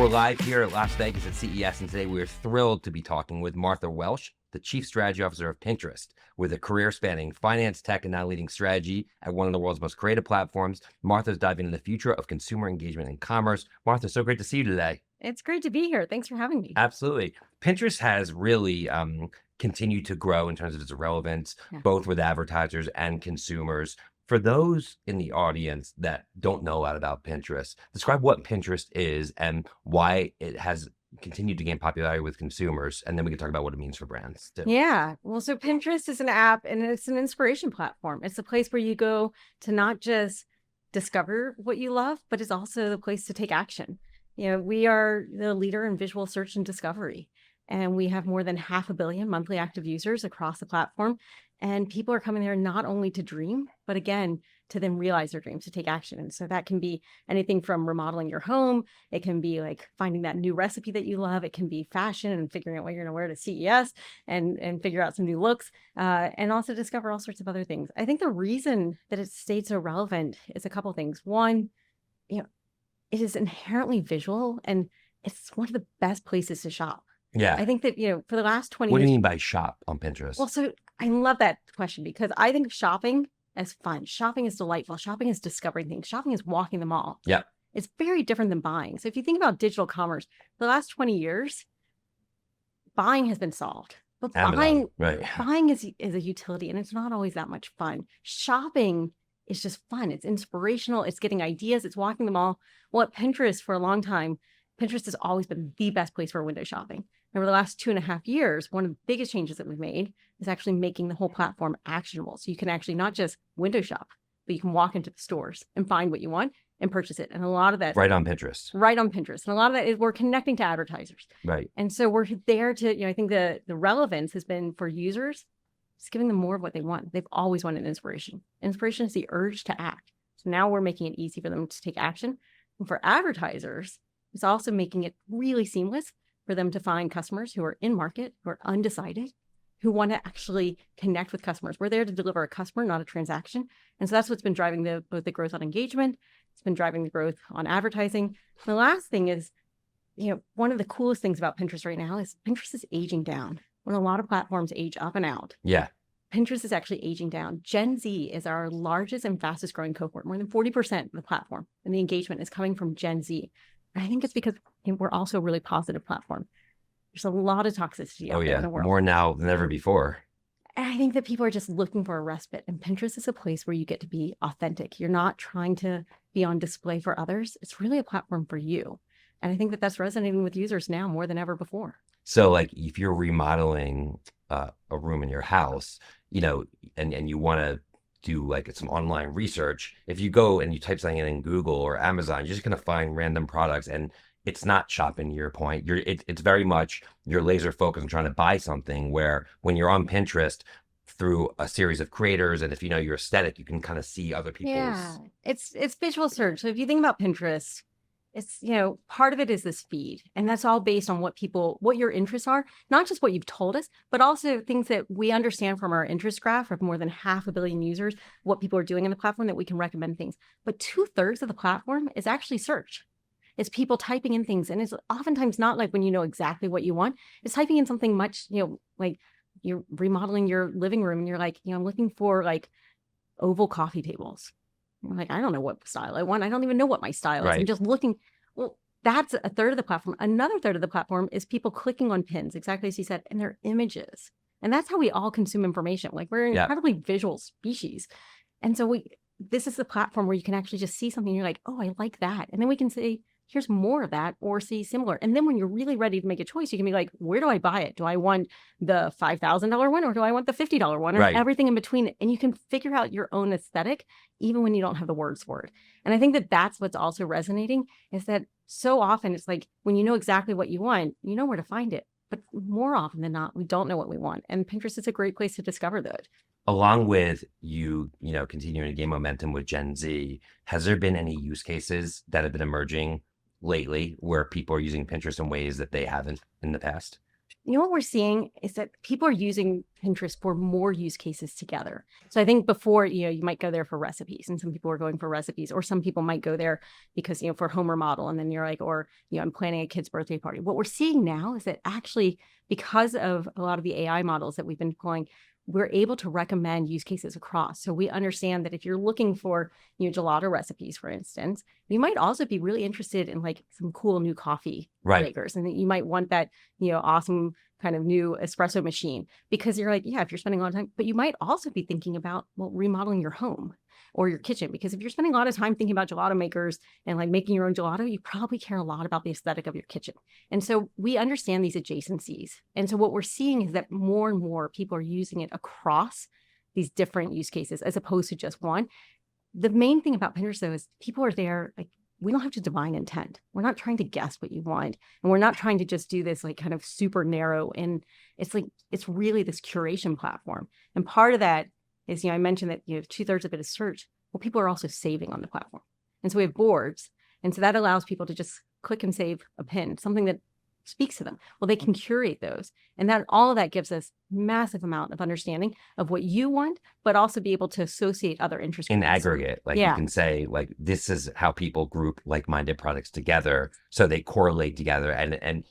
We're live here at Las Vegas at CES, and today we're thrilled to be talking with Martha Welsh, the Chief Strategy Officer of Pinterest. With a career spanning finance, tech, and now leading strategy at one of the world's most creative platforms, Martha's diving into the future of consumer engagement and commerce. Martha, so great to see you today. It's great to be here. Thanks for having me. Absolutely. Pinterest has really continued to grow in terms of its relevance, both with advertisers and consumers. For those in the audience that don't know a lot about Pinterest, describe what Pinterest is and why it has continued to gain popularity with consumers. And then we can talk about what it means for brands too. Yeah. Well, so Pinterest is an app and it's an inspiration platform. It's a place where you go to not just discover what you love, but it's also the place to take action. You know, we are the leader in visual search and discovery, and we have more than 500 million monthly active users across the platform. And people are coming there not only to dream, but again, to then realize their dreams, to take action. And so that can be anything from remodeling your home. It can be like finding that new recipe that you love. It can be fashion and figuring out what you're going to wear to CES and figure out some new looks and also discover all sorts of other things. I think the reason that it stayed so relevant is a couple of things. One, you know, it is inherently visual and it's one of the best places to shop. Yeah. I think that, you know, for the last 20 What do years. you mean by shop on Pinterest? Well, so I love that question because I think of shopping as fun. Shopping is delightful. Shopping is discovering things. Shopping is walking the mall. Yeah. It's very different than buying. So if you think about digital commerce, for the last 20 years, buying has been solved. But Amazon, right. buying is a utility and it's not always that much fun. Shopping is just fun. It's inspirational. It's getting ideas. It's walking the mall. Well, at Pinterest for a long time, Pinterest has always been the best place for window shopping. Over the last 2.5 years, one of the biggest changes that we've made is actually making the whole platform actionable. So you can actually not just window shop, but you can walk into the stores and find what you want and purchase it. And a lot of that right on Pinterest. Right on Pinterest. And a lot of that is we're connecting to advertisers. Right. And so we're there to, you know, I think the relevance has been for users, just giving them more of what they want. They've always wanted inspiration. Inspiration is the urge to act. So now we're making it easy for them to take action. And for advertisers, it's also making it really seamless for them to find customers who are in market, who are undecided, who want to actually connect with customers. We're there to deliver a customer, not a transaction. And so that's what's been driving both the growth on engagement. It's been driving the growth on advertising. And the last thing is, you know, one of the coolest things about Pinterest right now is Pinterest is aging down. When a lot of platforms age up and out. Yeah. Pinterest is actually aging down. Gen Z is our largest and fastest growing cohort. More than 40% of the platform and the engagement is coming from Gen Z. And I think it's because we're also a really positive platform. There's a lot of toxicity out there in the world. More now than ever before. And I think that people are just looking for a respite. And Pinterest is a place where you get to be authentic. You're not trying to be on display for others. It's really a platform for you. And I think that that's resonating with users now more than ever before. So like if you're remodeling a room in your house, you know, and you want to do like some online research, if you go and you type something in Google or Amazon, you're just going to find random products, and it's not shopping, to your point. It's very much you're laser focused on trying to buy something, where when you're on Pinterest through a series of creators, and if you know your aesthetic, you can kind of see other people's. Yeah, it's visual search. So if you think about Pinterest, it's, you know, part of it is this feed, and that's all based on what your interests are, not just what you've told us, but also things that we understand from our interest graph of more than 500 million users, what people are doing in the platform, that we can recommend things. But 2/3 of the platform is actually search. It's people typing in things, and it's oftentimes not like when you know exactly what you want. It's typing in something much, you know, like you're remodeling your living room and you're like, you know, I'm looking for like oval coffee tables. Like, I don't know what style I want. I don't even know what my style is. Right. I'm just looking. Well, that's 1/3 of the platform. Another 1/3 of the platform is people clicking on pins, exactly as you said, and their images. And that's how we all consume information. Like, we're an incredibly visual species. And so this is the platform where you can actually just see something and you're like, oh, I like that. And then we can say, here's more of that, or see similar. And then when you're really ready to make a choice, you can be like, where do I buy it? Do I want the $5,000 one, or do I want the $50 one, or everything in between? And you can figure out your own aesthetic, even when you don't have the words for it. And I think that that's what's also resonating, is that so often it's like, when you know exactly what you want, you know where to find it. But more often than not, we don't know what we want. And Pinterest is a great place to discover that. Along with you know, continuing to gain momentum with Gen Z, has there been any use cases that have been emerging lately where people are using Pinterest in ways that they haven't in the past? You know what we're seeing is that people are using Pinterest for more use cases together. So I think before, you might go there for recipes, and some people are going for recipes, or some people might go there because, for home remodel, and then you're like, or, I'm planning a kid's birthday party. What we're seeing now is that actually, because of a lot of the AI models that we've been deploying, we're able to recommend use cases across. So we understand that if you're looking for, gelato recipes, for instance, you might also be really interested in like some cool new coffee Right. makers. And you might want that, awesome kind of new espresso machine, because you're like, yeah, if you're spending a lot of time, but you might also be thinking about, well, remodeling your home or your kitchen, because if you're spending a lot of time thinking about gelato makers and like making your own gelato, you probably care a lot about the aesthetic of your kitchen. And so we understand these adjacencies. And so what we're seeing is that more and more people are using it across these different use cases as opposed to just one. The main thing about Pinterest, though, is people are there, like, we don't have to divine intent. We're not trying to guess what you want. And we're not trying to just do this like kind of super narrow. And it's like, it's really this curation platform. And part of that is, I mentioned that, 2/3 of it is search. Well, people are also saving on the platform. And so we have boards. And so that allows people to just click and save a pin, something that speaks to them. Well, they can curate those. And that all of that gives us massive amount of understanding of what you want, but also be able to associate other interest In groups. aggregate, like you can say, like, this is how people group like-minded products together, so they correlate together, and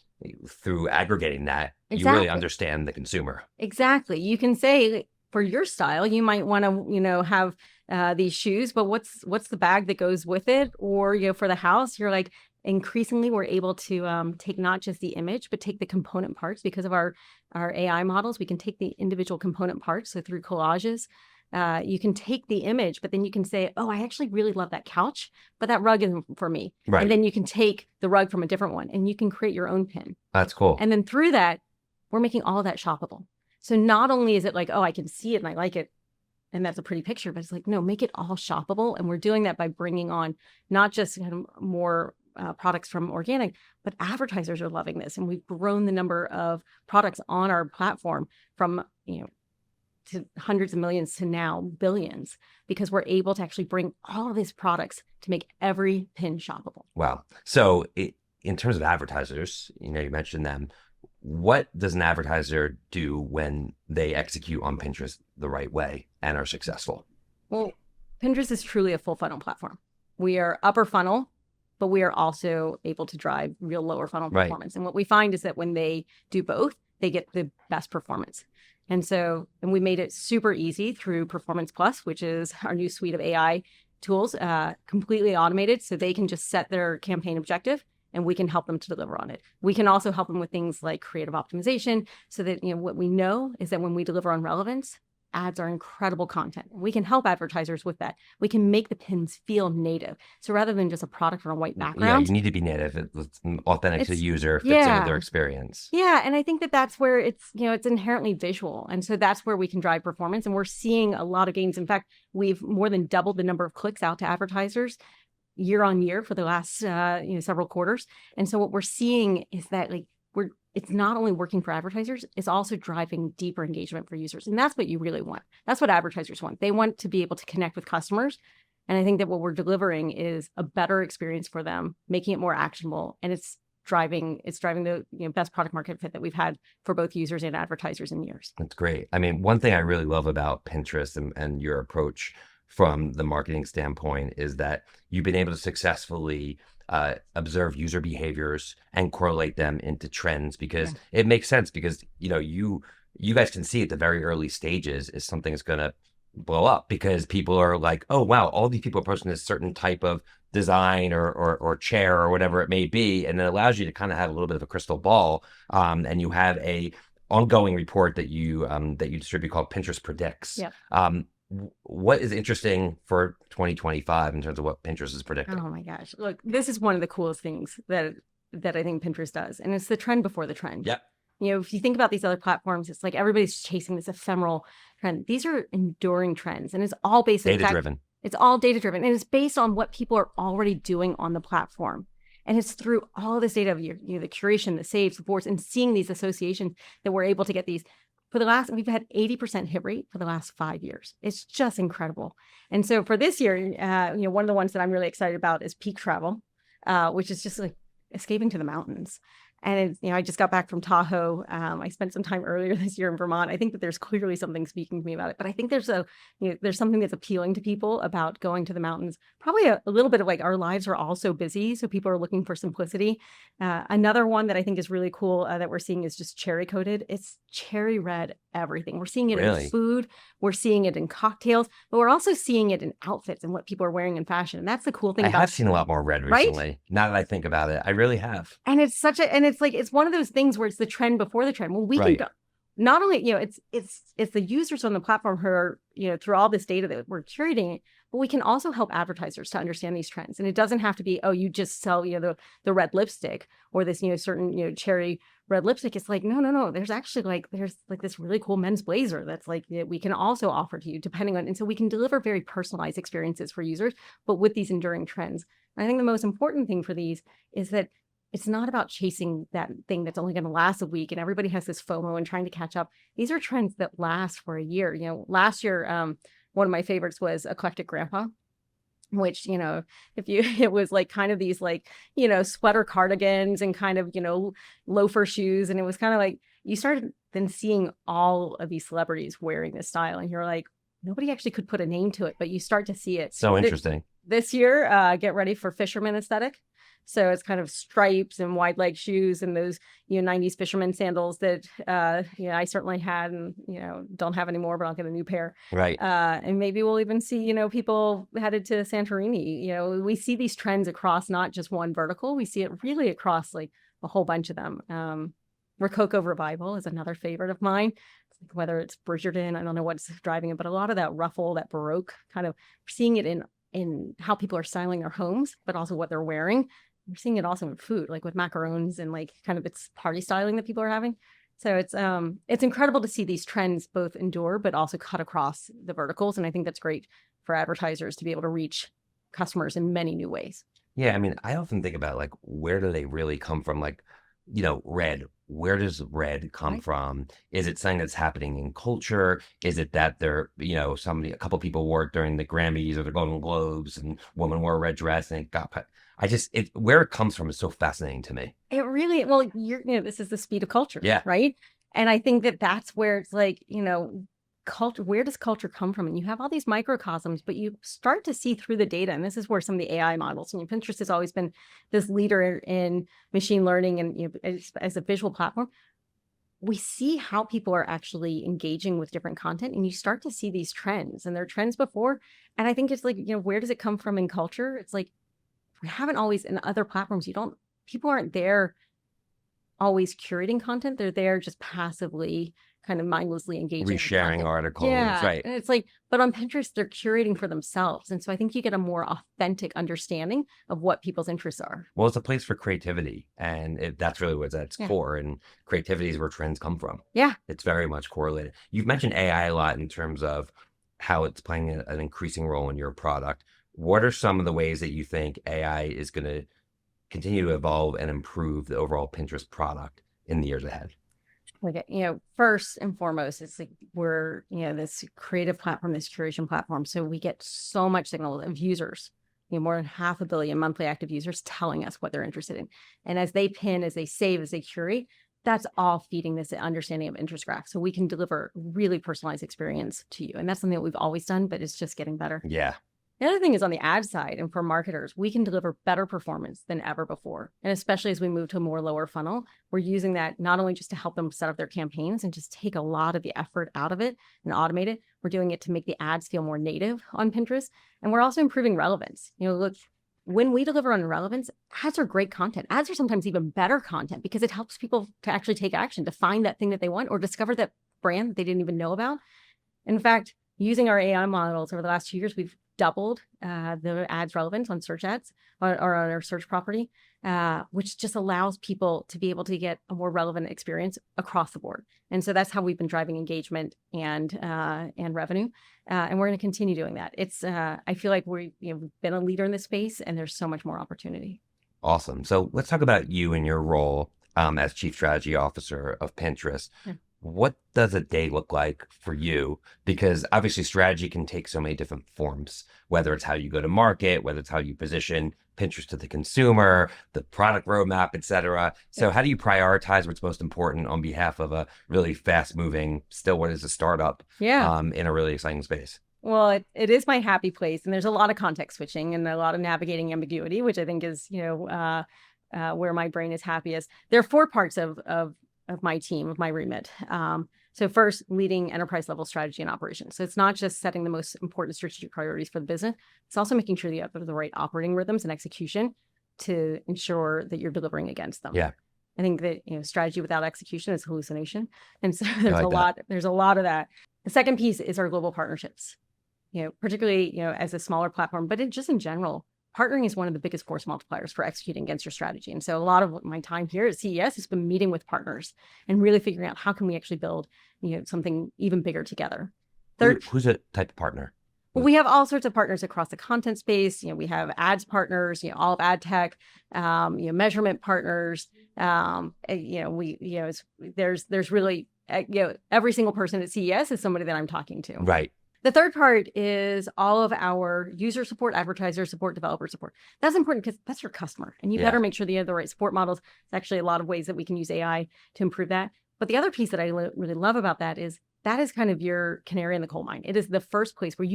through aggregating that, you really Exactly. understand the consumer. Exactly. You can say for your style, you might want to, have these shoes, but what's the bag that goes with it? Or, for the house, you're like, increasingly we're able to take not just the image, but take the component parts. Because of our AI models, we can take the individual component parts. So through collages, you can take the image, but then you can say, oh, I actually really love that couch, but that rug isn't for me. Right. And then you can take the rug from a different one and you can create your own pin. That's cool. And then through that, we're making all of that shoppable. So not only is it like, oh, I can see it and I like it, and that's a pretty picture, but it's like, no, make it all shoppable. And we're doing that by bringing on not just kind of more products from organic, but advertisers are loving this. And we've grown the number of products on our platform from, to hundreds of millions to now billions, because we're able to actually bring all of these products to make every pin shoppable. Wow. So in terms of advertisers, you mentioned them. What does an advertiser do when they execute on Pinterest the right way and are successful? Well, Pinterest is truly a full funnel platform. We are upper funnel, but we are also able to drive real lower funnel performance. Right. And what we find is that when they do both, they get the best performance. And we made it super easy through Performance Plus, which is our new suite of AI tools, completely automated. So they can just set their campaign objective and we can help them to deliver on it. We can also help them with things like creative optimization, so that, what we know is that when we deliver on relevance, ads are incredible content. We can help advertisers with that. We can make the pins feel native. So rather than just a product on a white background. Yeah, you need to be native. It's authentic to the user, fits in with their experience. Yeah, and I think that that's where it's, it's inherently visual. And so that's where we can drive performance. And we're seeing a lot of gains. In fact, we've more than doubled the number of clicks out to advertisers year on year for the last several quarters. And so what we're seeing is that it's not only working for advertisers, it's also driving deeper engagement for users. And that's what you really want. That's what advertisers want. They want to be able to connect with customers. And I think that what we're delivering is a better experience for them, making it more actionable. And it's driving the best product market fit that we've had for both users and advertisers in years. That's great. I mean, one thing I really love about Pinterest and your approach from the marketing standpoint is that you've been able to successfully observe user behaviors and correlate them into trends, because it makes sense, because you guys can see at the very early stages if something is going to blow up, because people are like, oh wow, all these people are posting this certain type of design or chair or whatever it may be, and it allows you to kind of have a little bit of a crystal ball, and you have a ongoing report that you distribute called Pinterest Predicts. What is interesting for 2025 in terms of what Pinterest is predicting? Oh my gosh. Look, this is one of the coolest things that I think Pinterest does. And it's the trend before the trend. Yep. If you think about these other platforms, it's like everybody's chasing this ephemeral trend. These are enduring trends, and it's all based on data-driven. It's all data-driven, and it's based on what people are already doing on the platform. And it's through all this data of the curation, the saves, the boards, and seeing these associations that we're able to get these. We've had 80% hit rate for the last 5 years. It's just incredible. And so for this year, one of the ones that I'm really excited about is peak travel, which is just like escaping to the mountains. And it's, I just got back from Tahoe. I spent some time earlier this year in Vermont. I think that there's clearly something speaking to me about it, but I think there's something that's appealing to people about going to the mountains. Probably a little bit of like our lives are all so busy, so people are looking for simplicity. Another one that I think is really cool that we're seeing is just cherry coated. It's cherry red everything. We're seeing it in Really? food, we're seeing it in cocktails, but we're also seeing it in outfits and what people are wearing in fashion. And that's the cool thing I about, have seen a lot more red right? recently. Now that I think about it, I really have. And it's like, it's one of those things where it's the trend before the trend. Well, we can Right. go, not only, it's the users on the platform who are, through all this data that we're curating, but we can also help advertisers to understand these trends. And it doesn't have to be, oh, you just sell, the red lipstick or this, certain, cherry red lipstick. It's like, no, there's actually there's like this really cool men's blazer that's like, that we can also offer to you depending on, and so we can deliver very personalized experiences for users, but with these enduring trends. And I think the most important thing for these is that it's not about chasing that thing that's only going to last a week and everybody has this FOMO and trying to catch up. These are trends that last for a year. Last year, one of my favorites was Eclectic Grandpa, which, if you, it was like kind of these like, sweater cardigans and kind of, loafer shoes. And it was kind of like, you started then seeing all of these celebrities wearing this style and you're like, nobody actually could put a name to it, but you start to see it. So interesting. This year, get ready for fisherman aesthetic. So it's kind of stripes and wide leg shoes and those, 90s fisherman sandals that, I certainly had and, don't have anymore, but I'll get a new pair. Right. And maybe we'll even see, people headed to Santorini. We see these trends across not just one vertical. We see it really across like a whole bunch of them. Rococo Revival is another favorite of mine. Whether it's Bridgerton, I don't know what's driving it, but a lot of that ruffle, that Baroque kind of, seeing it in how people are styling their homes, but also what they're wearing. We're seeing it also in food, like with macarons and like kind of it's party styling that people are having. So it's incredible to see these trends both endure, but also cut across the verticals. And I think that's great for advertisers to be able to reach customers in many new ways. Yeah, I mean, I often think about like where do they really come from? Like, red. Where does red come Right. from? Is it something that's happening in culture? Is it that they're, a couple people wore it during the Grammys or the Golden Globes and woman wore a red dress and it got where it comes from is so fascinating to me. It really, well, this is the speed of culture, Yeah. right? And I think that that's where it's like, culture, where does culture come from? And you have all these microcosms, but you start to see through the data. And this is where some of the AI models, and Pinterest has always been this leader in machine learning and as a visual platform. We see how people are actually engaging with different content and you start to see these trends and there are trends before. And I think it's like, where does it come from in culture? It's like, we haven't always in other platforms, people aren't there always curating content. They're there just passively kind of mindlessly engaging with Resharing content. articles. Yeah. Right. And it's like, but on Pinterest, they're curating for themselves. And so I think you get a more authentic understanding of what people's interests are. Well, it's a place for creativity. And that's really what's at its Yeah. core. And creativity is where trends come from. Yeah. It's very much correlated. You've mentioned AI a lot in terms of how it's playing an increasing role in your product. What are some of the ways that you think AI is going to continue to evolve and improve the overall Pinterest product in the years ahead? Like, first and foremost, it's like we're, this creative platform, this curation platform. So we get so much signal of users, more than 500 million monthly active users telling us what they're interested in. And as they pin, as they save, as they curate, that's all feeding this understanding of interest graph. So we can deliver really personalized experience to you. And that's something that we've always done, but it's just getting better. Yeah. The other thing is on the ad side and for marketers, we can deliver better performance than ever before. And especially as we move to a more lower funnel, we're using that not only just to help them set up their campaigns and just take a lot of the effort out of it and automate it. We're doing it to make the ads feel more native on Pinterest. And we're also improving relevance. Look, when we deliver on relevance, ads are great content. Ads are sometimes even better content because it helps people to actually take action, to find that thing that they want or discover that brand that they didn't even know about. In fact, using our AI models over the last 2 years, we've doubled the ads relevance on search ads or on our search property, which just allows people to be able to get a more relevant experience across the board. And so that's how we've been driving engagement and revenue. And we're going to continue doing that. It's I feel like we've been a leader in this space and there's so much more opportunity. Awesome. So let's talk about you and your role as Chief Strategy Officer of Pinterest. Yeah. what does a day look like for you? Because obviously strategy can take so many different forms, whether it's how you go to market, whether it's how you position Pinterest to the consumer, the product roadmap, et cetera. Yeah. So how do you prioritize what's most important on behalf of a really fast moving, still what is a startup, Yeah. in a really exciting space? Well, it is my happy place, and there's a lot of context switching and a lot of navigating ambiguity, which I think is, where my brain is happiest. There are four parts of my team, of my remit. So first, leading enterprise level strategy and operations. So it's not just setting the most important strategic priorities for the business. It's also making sure that you have the right operating rhythms and execution to ensure that you're delivering against them. Yeah, I think that, strategy without execution is hallucination. And so I like that. there's a lot of that. The second piece is our global partnerships, particularly, as a smaller platform, but just in general, partnering is one of the biggest force multipliers for executing against your strategy. And so a lot of my time here at CES has been meeting with partners and really figuring out how can we actually build, something even bigger together. Third, Who's a type of partner? we have all sorts of partners across the content space. We have ads partners, all of ad tech, measurement partners. There's really, every single person at CES is somebody that I'm talking to. Right. The third part is all of our user support, advertiser support, developer support. That's important because that's your customer, and you Yeah. better make sure that you have the right support models. There's actually a lot of ways that we can use AI to improve that. But the other piece that I really love about that is kind of your canary in the coal mine. It is the first place where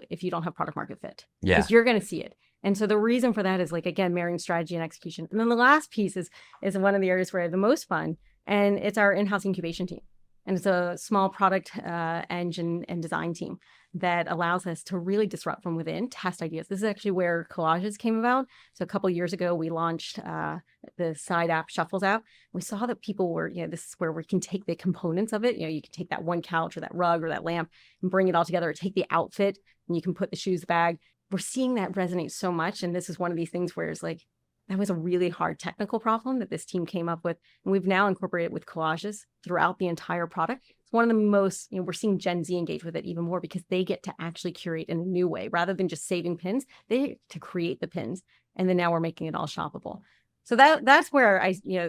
if you don't have product market fit, Yeah. because you're going to see it. And so the reason for that is, like, again, marrying strategy and execution. And then the last piece is one of the areas where I have the most fun, and it's our in-house incubation team. And it's a small product engine and design team that allows us to really disrupt from within, test ideas. This is actually where collages came about. So a couple of years ago, we launched the side app, Shuffles app. We saw that people were, this is where we can take the components of it. You can take that one couch or that rug or that lamp and bring it all together, or take the outfit and you can put the shoes bag. We're seeing that resonate so much. And this is one of these things where it's like, that was a really hard technical problem that this team came up with. And we've now incorporated it with collages throughout the entire product. It's one of the most, we're seeing Gen Z engage with it even more because they get to actually curate in a new way rather than just saving pins. They get to create the pins. And then now we're making it all shoppable. So that's where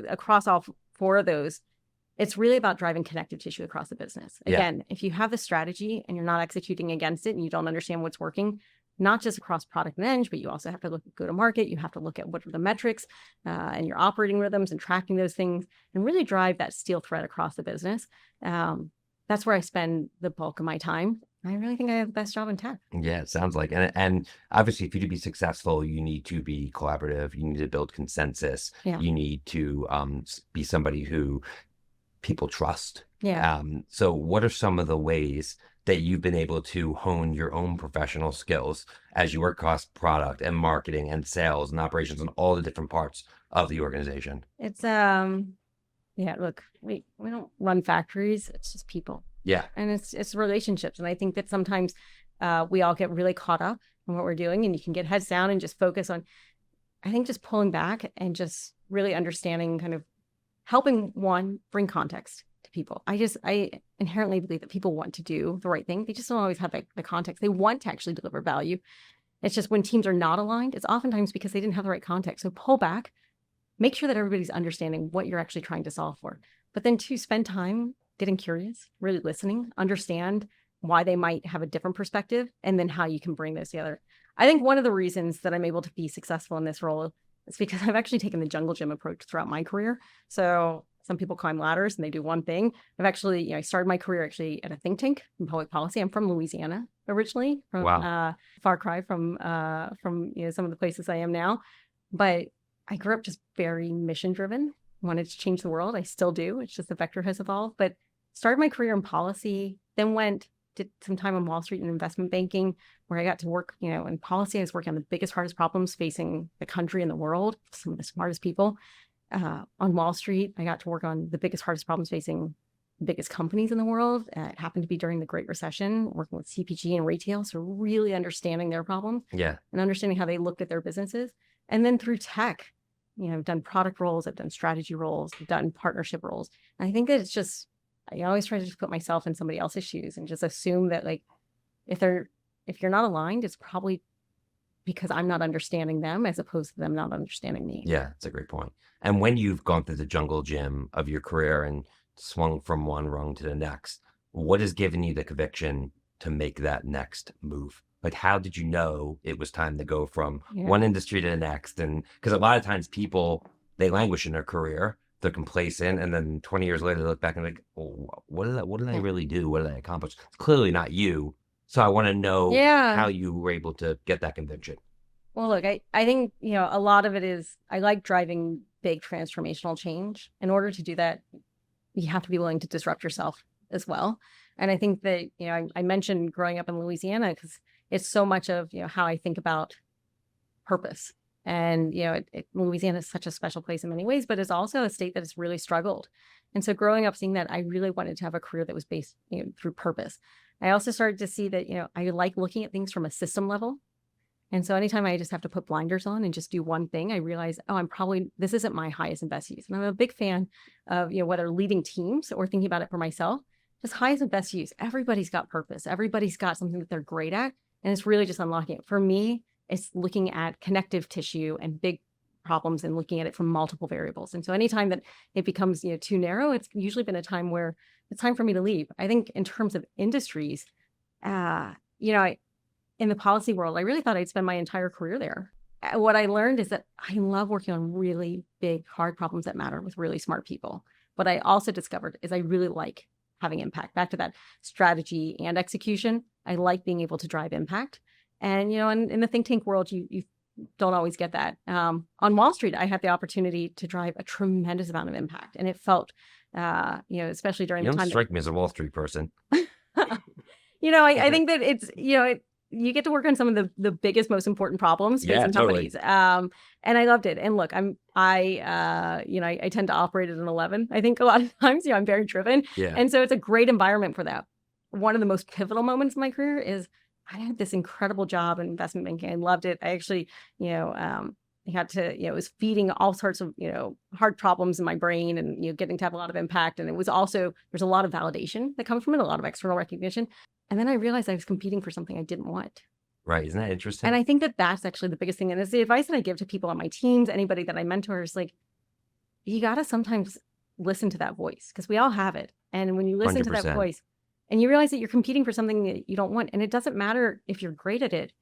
across all four of those, it's really about driving connective tissue across the business. Again, if you have the strategy and you're not executing against it and you don't understand what's working, not just across product and eng, but you also have to look at go-to-market. You have to look at what are the metrics and your operating rhythms and tracking those things and really drive that steel thread across the business. That's where I spend the bulk of my time. I really think I have the best job in tech. Yeah, it sounds like, and obviously, for you to be successful, you need to be collaborative. You need to build consensus. Yeah. You need to be somebody who people trust. Yeah. So what are some of the ways that you've been able to hone your own professional skills as you work across product and marketing and sales and operations and all the different parts of the organization? It's look, we don't run factories. It's just people. Yeah. And it's relationships. And I think that sometimes we all get really caught up in what we're doing, and you can get heads down and just focus on, I think, just pulling back and just really understanding, kind of helping bring context to people. I inherently believe that people want to do the right thing. They just don't always have the context. They want to actually deliver value. It's just when teams are not aligned, it's oftentimes because they didn't have the right context. So pull back, make sure that everybody's understanding what you're actually trying to solve for. But then to spend time getting curious, really listening, understand why they might have a different perspective, and then how you can bring those together. I think one of the reasons that I'm able to be successful in this role is because I've actually taken the jungle gym approach throughout my career. So some people climb ladders and they do one thing. I've actually, I started my career actually at a think tank in public policy. I'm from Louisiana originally, from Wow. far cry from some of the places I am now. But I grew up just very mission driven, wanted to change the world. I still do. It's just the vector has evolved. But started my career in policy, then did some time on Wall Street in investment banking, where I got to work, in policy. I was working on the biggest, hardest problems facing the country and the world, some of the smartest people. On Wall Street, I got to work on the biggest, hardest problems facing the biggest companies in the world. It happened to be during the Great Recession, working with CPG and retail. So really understanding their problems Yeah. and understanding how they looked at their businesses. And then through tech, I've done product roles, I've done strategy roles, I've done partnership roles. And I think that it's just, I always try to just put myself in somebody else's shoes and just assume that, like, if you're not aligned, it's probably because I'm not understanding them as opposed to them not understanding me. Yeah, that's a great point. And when you've gone through the jungle gym of your career and swung from one rung to the next. What has given you the conviction to make that next move? Like, how did you know it was time to go from Yeah. one industry to the next? And because a lot of times people, they languish in their career, they're complacent, and then 20 years later, they look back and like, oh, what did I Yeah. really do? What did I accomplish? It's clearly not you. So I want to know Yeah. how you were able to get that conviction. Well, look, I think, a lot of it is I like driving big transformational change. In order to do that, you have to be willing to disrupt yourself as well. And I think that, I mentioned growing up in Louisiana because it's so much of, how I think about purpose. And, Louisiana is such a special place in many ways, but it's also a state that has really struggled. And so growing up, seeing that, I really wanted to have a career that was based, through purpose. I also started to see that, I like looking at things from a system level. And so anytime I just have to put blinders on and just do one thing, I realize, oh, this isn't my highest and best use. And I'm a big fan of, whether leading teams or thinking about it for myself, just highest and best use. Everybody's got purpose. Everybody's got something that they're great at. And it's really just unlocking it. For me, it's looking at connective tissue and big problems and looking at it from multiple variables. And so anytime that it becomes, too narrow, it's usually been a time where it's time for me to leave. I think in terms of industries, in the policy world, I really thought I'd spend my entire career there. What I learned is that I love working on really big, hard problems that matter with really smart people. What I also discovered is I really like having impact. Back to that strategy and execution, I like being able to drive impact. And, in the think tank world, you don't always get that. On Wall Street, I had the opportunity to drive a tremendous amount of impact. And it felt, especially during You the don't time strike me as a Wall Street person. I think that it's, you get to work on some of the biggest, most important problems Yeah, facing totally. companies. And I loved it. And look, I tend to operate at an 11. I think a lot of times, I'm very driven. Yeah. And so it's a great environment for that. One of the most pivotal moments in my career is I had this incredible job in investment banking. I loved it. I actually, I had to, it was feeding all sorts of, hard problems in my brain and, getting to have a lot of impact. And it was also, there's a lot of validation that comes from it, a lot of external recognition. And then I realized I was competing for something I didn't want. Right. Isn't that interesting? And I think that that's actually the biggest thing. And it's the advice that I give to people on my teams, anybody that I mentor is like, you got to sometimes listen to that voice because we all have it. And when you listen to that 100%. voice and you realize that you're competing for something that you don't want, and it doesn't matter if you're great at it,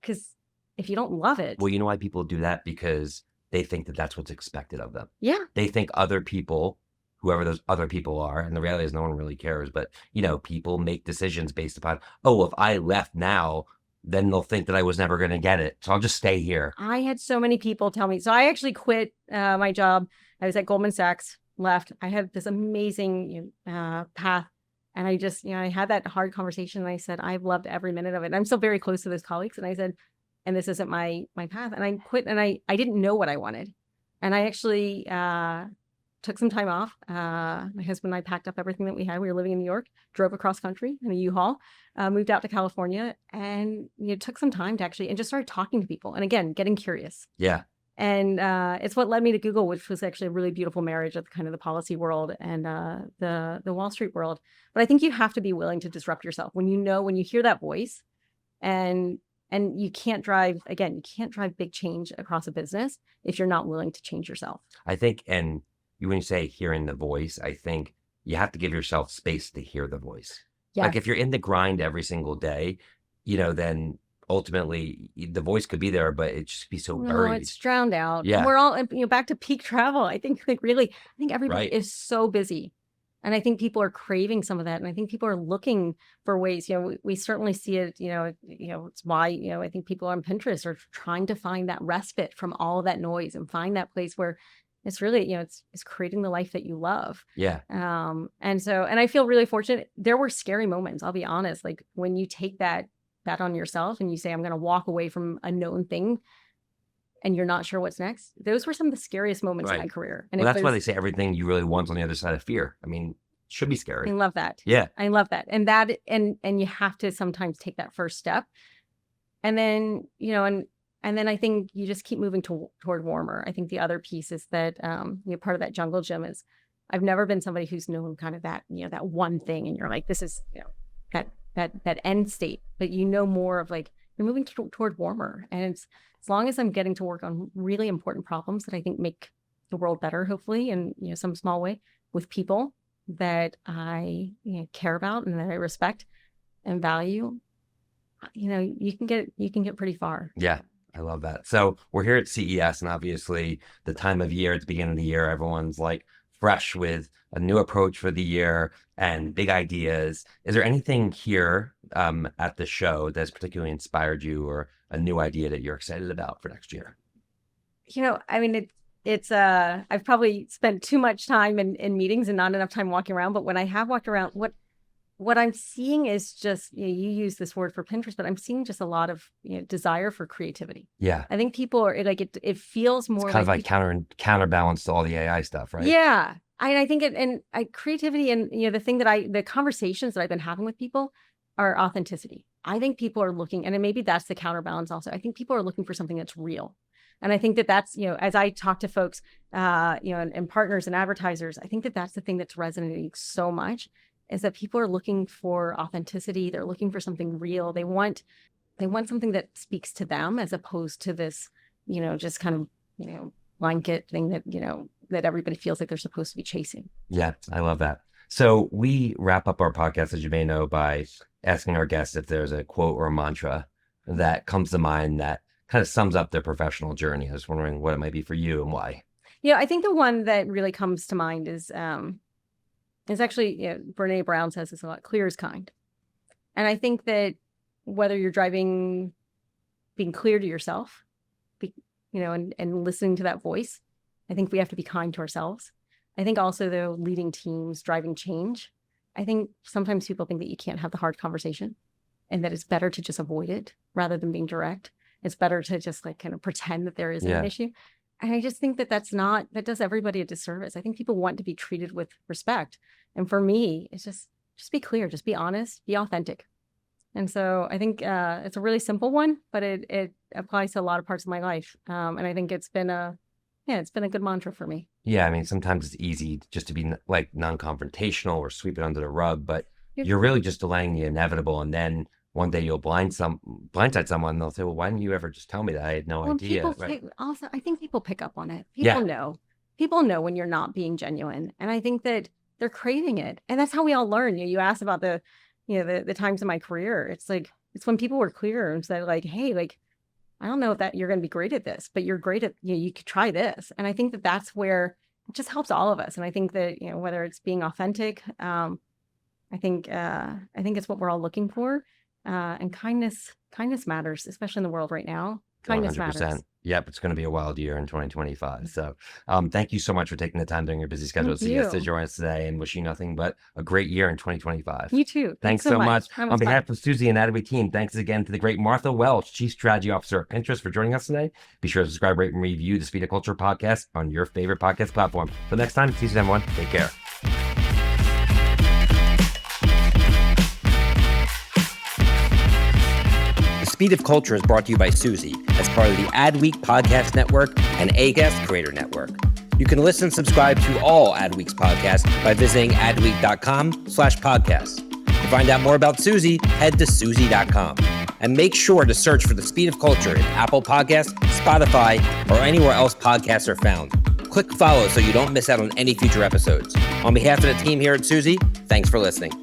because if you don't love it. Well, you know why people do that? Because they think that that's what's expected of them. Yeah. They think other people, whoever those other people are, and the reality is no one really cares, but, people make decisions based upon, oh, if I left now, then they'll think that I was never going to get it. So I'll just stay here. I had so many people tell me. So I actually quit my job. I was at Goldman Sachs, left. I had this amazing path. And I just, I had that hard conversation. And I said, I've loved every minute of it. And I'm still very close to those colleagues. And I said, and this isn't my path. And I quit and I didn't know what I wanted. And I actually took some time off. My husband and I packed up everything that we had. We were living in New York, drove across country in a U-Haul, moved out to California, and took some time to actually, and just started talking to people. And again, getting curious. Yeah. And it's what led me to Google, which was actually a really beautiful marriage of kind of the policy world and the Wall Street world. But I think you have to be willing to disrupt yourself when you hear that voice, and you can't drive big change across a business if you're not willing to change yourself. I think, and when you say hearing the voice, I think you have to give yourself space to hear the voice. Yeah. Like if you're in the grind every single day, then ultimately the voice could be there, but it just be so buried. It's drowned out. Yeah. We're all, back to peak travel. I think everybody Right. is so busy. And I think people are craving some of that. And I think people are looking for ways, we certainly see it, it's why, I think people on Pinterest are trying to find that respite from all of that noise and find that place where it's really, it's creating the life that you love. Yeah. And I feel really fortunate. There were scary moments, I'll be honest. Like when you take that on yourself and you say, I'm going to walk away from a known thing and you're not sure what's next. Those were some of the scariest moments in my career. And well, that's why they say everything you really want on the other side of fear. I mean, it should be scary. I love that. Yeah. I love that. And and you have to sometimes take that first step. And then, and then I think you just keep moving toward warmer. I think the other piece is that, part of that jungle gym is I've never been somebody who's known kind of that, that one thing. And you're like, this is, that end state, but more of like, you're moving toward warmer. And it's, as long as I'm getting to work on really important problems that I think make the world better, hopefully, in some small way with people, that I care about and that I respect and value, you can get pretty far. Yeah, I love that. So we're here at CES, and obviously the time of year at the beginning of the year, everyone's like fresh with a new approach for the year and big ideas. Is there anything here at the show that's particularly inspired you, or a new idea that you're excited about for next year? I mean, it's I've probably spent too much time in meetings and not enough time walking around. But when I have walked around, what I'm seeing is just, you use this word for Pinterest, but I'm seeing just a lot of desire for creativity. Yeah, I think people are like it feels more it's kind of like people, counterbalance to all the AI stuff, right? yeah. I think creativity and the conversations that I've been having with people are authenticity. I think people are looking, and maybe that's the counterbalance also. I think people are looking for something that's real. And I think that's, as I talk to folks, and partners and advertisers, I think that's the thing that's resonating so much, is that people are looking for authenticity. They're looking for something real. They want something that speaks to them, as opposed to this, just kind of, blanket thing that, that everybody feels like they're supposed to be chasing. Yeah, I love that. So we wrap up our podcast, as you may know, by asking our guests if there's a quote or a mantra that comes to mind that kind of sums up their professional journey. I was wondering what it might be for you and why. I think the one that really comes to mind is actually, Brene Brown says this a lot: clear is kind. And I think that whether you're driving, being clear to yourself, and listening to that voice, I think we have to be kind to ourselves. I think also, though, leading teams, driving change, I think sometimes people think that you can't have the hard conversation, and that it's better to just avoid it rather than being direct. It's better to just like kind of pretend that there isn't an issue. And I just think that that does everybody a disservice. I think people want to be treated with respect. And for me, it's just be clear, just be honest, be authentic. And so I think it's a really simple one, but it applies to a lot of parts of my life. And I think it's been a good mantra for me. Yeah, I mean, sometimes it's easy just to be like non-confrontational or sweep it under the rug, but you're really just delaying the inevitable. And then one day you'll blindside someone, and they'll say, well, why didn't you ever just tell me that? I had no idea. Right? Also, I think people pick up on it. People know when you're not being genuine. And I think that they're craving it. And that's how we all learn. You asked about the times in my career. It's like, it's when people were clear and said like, hey, like, I don't know if that you're going to be great at this, but you're great at, you could try this. And I think that that's where it just helps all of us. And I think that, whether it's being authentic, I think it's what we're all looking for. And kindness matters, especially in the world right now. Kindness 100%. matters. Yep, it's going to be a wild year in 2025. So thank you so much for taking the time during your busy schedule to join us today, and wish you nothing but a great year in 2025. You too. Thanks so much. On behalf of Suzy and Adobe team, thanks again to the great Martha Welsh, Chief Strategy Officer at Pinterest, for joining us today. Be sure to subscribe, rate, and review the Speed of Culture podcast on your favorite podcast platform. Till next time, see you everyone. Take care. Speed of Culture is brought to you by Suzy as part of the Adweek Podcast Network and Acast Creator Network. You can listen and subscribe to all Adweek's podcasts by visiting adweek.com/podcasts. To find out more about Suzy, head to suzy.com. And make sure to search for the Speed of Culture in Apple Podcasts, Spotify, or anywhere else podcasts are found. Click follow so you don't miss out on any future episodes. On behalf of the team here at Suzy, thanks for listening.